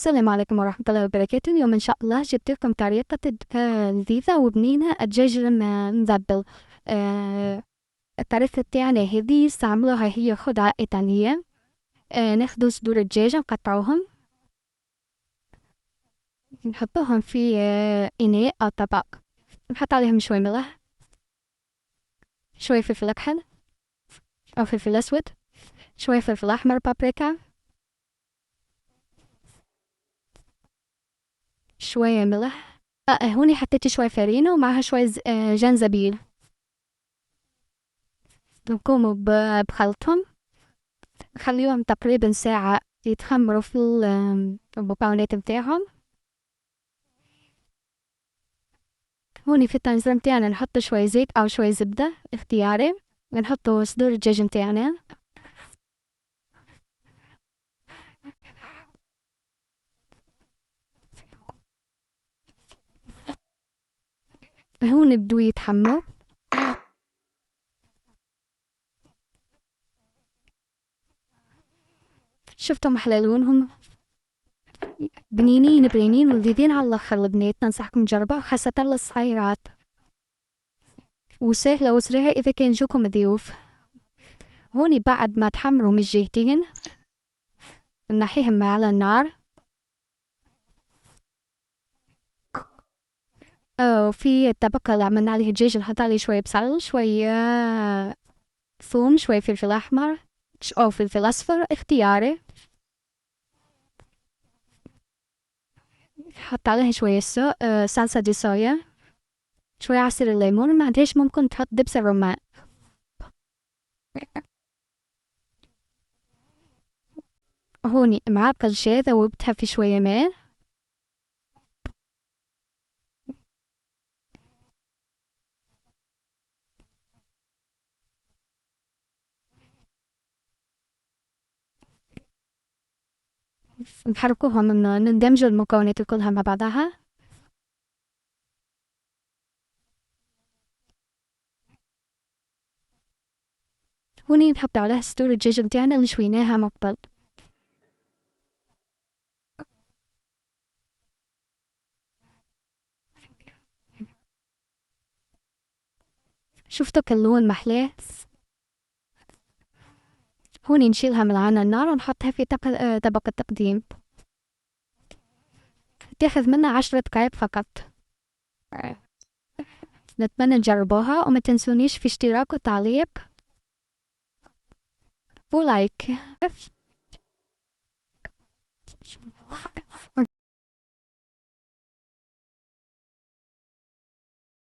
السلام عليكم ورحمة الله وبركاته. اليوم إن شاء الله جبت لكم طريقة لذيذة وبنينة الدجاج المذبل. الطريقة تاعنا هذه استعملوها هي خضرة إيطالية. ناخدو صدور الدجاج نقطعوهم، نحطوهم في إناء أو طبق، نحط عليهم شوي ملح، شوي فلفل أكحل أو فلفل أسود، شوي فلفل أحمر بابريكا، شوية ملح. هوني حطيت شوي فرينة ومعها شوي جنزبيل. نقوم بخلطهم، نخليهم تقريبا ساعة يتخمروا في المكونات متاعهم. هوني في الطنجرة متاعنا نحط شوي زيت أو شوي زبدة اختياري، ونحطو صدور الدجاج متاعنا. هون بدو يتحمروا. شفتم أحلى لونهم، بنينين ولذيذين على الآخر. البنات ننصحكم تجربوها خاصة للصغيرات، وسهلة وسريعة إذا كان جوكم ضيوف. هوني بعد ما تحمروا من الجهتين نحيهم على النار. وفي الطبق اللي عملنا عليه الدجاج نحط عليه شوية بصل، شوية ثوم، شوية فلفل أحمر أو فلفل أصفر اختياري. حط عليها شوية صلصة دي صويا، شوية عصير الليمون، ما عندهاش ممكن تحط دبس الرمان. هوني معلقة شاي ذوبتها في شوية ماء. نحركوها ندمج المكونات كلها مع بعضها. هوني نحط عليها صدور الدجاج متاعنا اللي شويناها من قبل. شفتوا كاللون محلاه. هوني نشيلها من على النار ونحطها في طبق التقديم. تاخذ منا 10 دقايق فقط. نتمنى تجربوها، وما تنسونيش في اشتراك وتعليق ولايك.